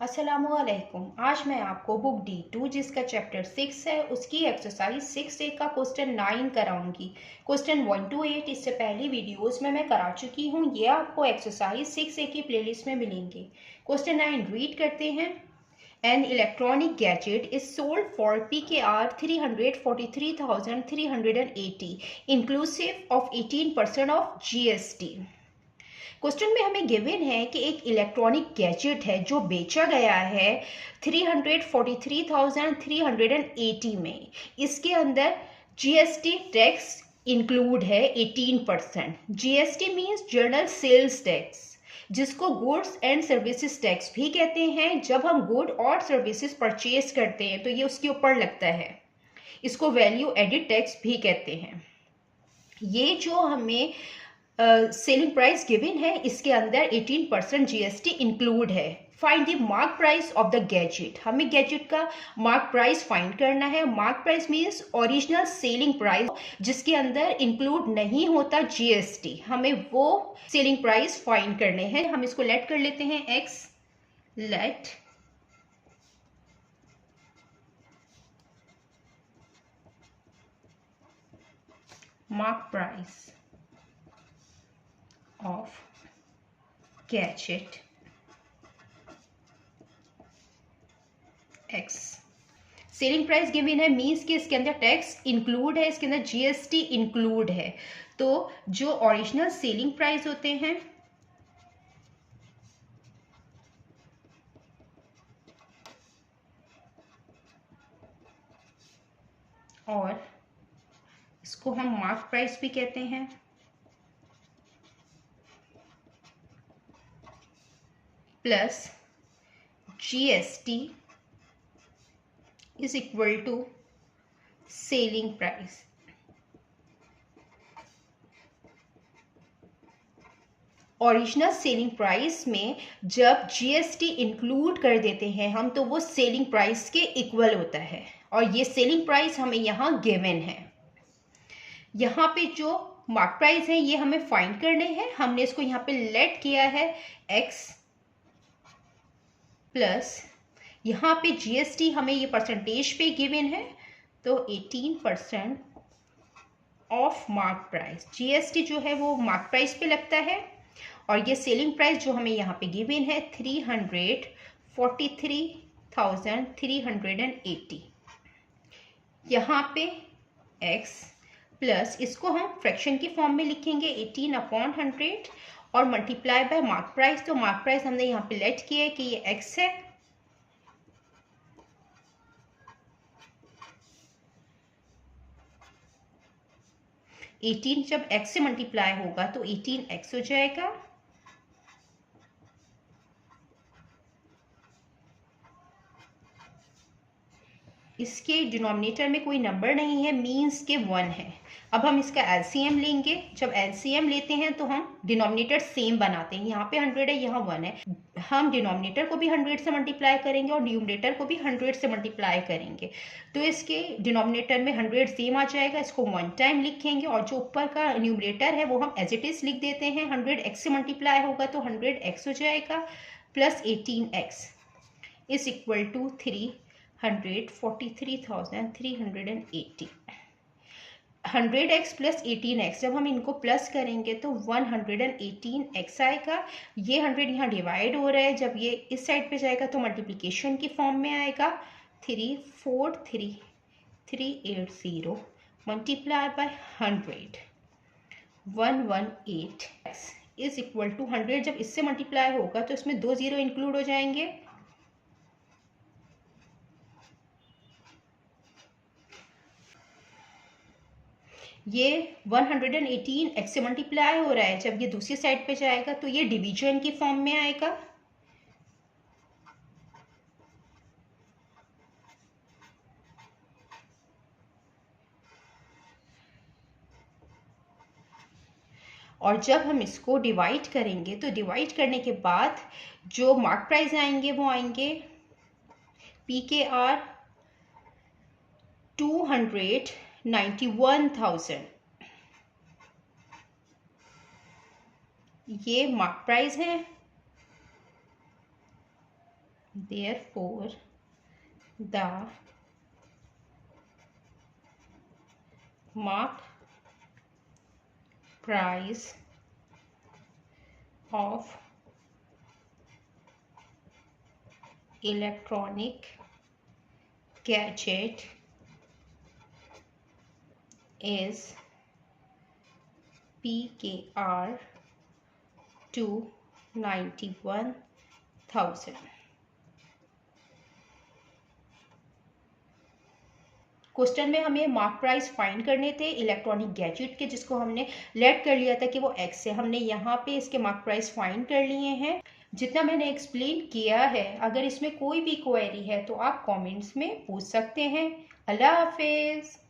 अस्सलामुअलैकुम। आज मैं आपको बुक D2 जिसका चैप्टर 6 है उसकी एक्सरसाइज 6A का क्वेश्चन 9 कराऊंगी। क्वेश्चन 1 to 8 इससे पहली वीडियोस में मैं करा चुकी हूँ, ये आपको एक्सरसाइज 6A की प्लेलिस्ट में मिलेंगे। क्वेश्चन 9 रीड करते हैं। An electronic gadget is sold for PKR 343,380 inclusive of 18% of GST। Question में हमें गिवन है कि एक इलेक्ट्रॉनिक गैजेट है जो बेचा गया है 343,380 में। इसके अंदर जीएसटी टैक्स इंक्लूड है 18%। GST means general sales tax, जिसको गुड्स एंड सर्विसेज टैक्स भी कहते हैं। जब हम गुड और सर्विसेज परचेज करते हैं तो ये उसके ऊपर लगता है। इसको वैल्यू एडिड टैक्स भी कहते हैं। ये जो हमें सेलिंग प्राइस गिवन है इसके अंदर 18% जीएसटी इंक्लूड है। Find the mark price of the gadget. हमें गैजेट का मार्क प्राइस फाइंड करना है। Mark price means original selling price, जिसके अंदर इंक्लूड नहीं होता जीएसटी। हमें वो सेलिंग प्राइस फाइंड करने हैं। हम इसको लेट कर लेते हैं X. Let mark price of gadget X। Selling price given है मीन्स कि इसके अंदर टैक्स इंक्लूड है, इसके अंदर जीएसटी इंक्लूड है। तो जो ओरिजिनल सेलिंग प्राइस होते हैं और इसको हम मार्क प्राइस भी कहते हैं, plus GST is equal to selling price. Original selling price में जब जीएसटी इंक्लूड कर देते हैं हम तो वो सेलिंग प्राइस के इक्वल होता है, और ये सेलिंग प्राइस हमें यहाँ गिवन है। यहाँ पे जो मार्क प्राइस है ये हमें फाइंड करने हैं। हमने इसको यहाँ पे लेट किया है एक्स, प्लस यहाँ पे जीएसटी हमें ये परसेंटेज पे गिवन है तो 18% ऑफ मार्क प्राइस। जीएसटी जो है वो मार्क प्राइस पे लगता है, और ये सेलिंग प्राइस जो हमें यहाँ पे गिवन है 343,380। यहाँ पे x प्लस इसको हम फ्रैक्शन की फॉर्म में लिखेंगे 18/100 और मल्टीप्लाई बाय मार्क प्राइस। तो मार्क प्राइस हमने यहाँ पे लेट किया है कि ये x है, एटीन जब x से मल्टीप्लाई होगा तो 18x हो जाएगा। इसके डिनोमिनेटर में कोई नंबर नहीं है मीन्स के 1 है। अब हम इसका एलसीएम लेंगे। जब एलसीएम लेते हैं तो हम डिनोमिनेटर सेम बनाते हैं। यहाँ पे 100 है, यहाँ 1 है। हम डिनोमिनेटर को भी 100 से मल्टीप्लाई करेंगे और न्यूमरेटर को भी 100 से मल्टीप्लाई करेंगे, तो इसके डिनोमिनेटर में 100 सेम आ जाएगा। इसको 1 टाइम लिखेंगे और जो ऊपर का न्यूमरेटर है वो हम एज इट इज लिख देते हैं। 100x से मल्टीप्लाई होगा तो 100x हो जाएगा, plus 18x is equal to 343,380। 100x plus 18x जब हम इनको प्लस करेंगे तो 118x आएगा। ये 100 यहाँ डिवाइड हो रहा है, जब ये इस साइड पे जाएगा तो मल्टीप्लिकेशन की फॉर्म में आएगा। 343,380 multiply by 100 118x is equal to 100। जब इससे मल्टीप्लाई होगा तो इसमें 2 0 इंक्लूड हो जाएंगे। ये 118x से मल्टीप्लाई हो रहा है, जब ये दूसरी साइड पे जाएगा तो ये डिवीजन की फॉर्म में आएगा। और जब हम इसको डिवाइड करेंगे तो डिवाइड करने के बाद जो मार्क प्राइस आएंगे वो आएंगे PKR 291,000। ये मार्क प्राइस है, therefore the mark price of electronic gadget is PKR to 91,000। Question में हमें मार्क प्राइस फाइंड करने थे इलेक्ट्रॉनिक गैजेट के, जिसको हमने लेट कर लिया था कि वो एक्स है। हमने यहाँ पे इसके मार्क प्राइस फाइंड कर लिए हैं। जितना मैंने एक्सप्लेन किया है, अगर इसमें कोई भी क्वेरी है तो आप कमेंट्स में पूछ सकते हैं। अल्लाह हाफिज़।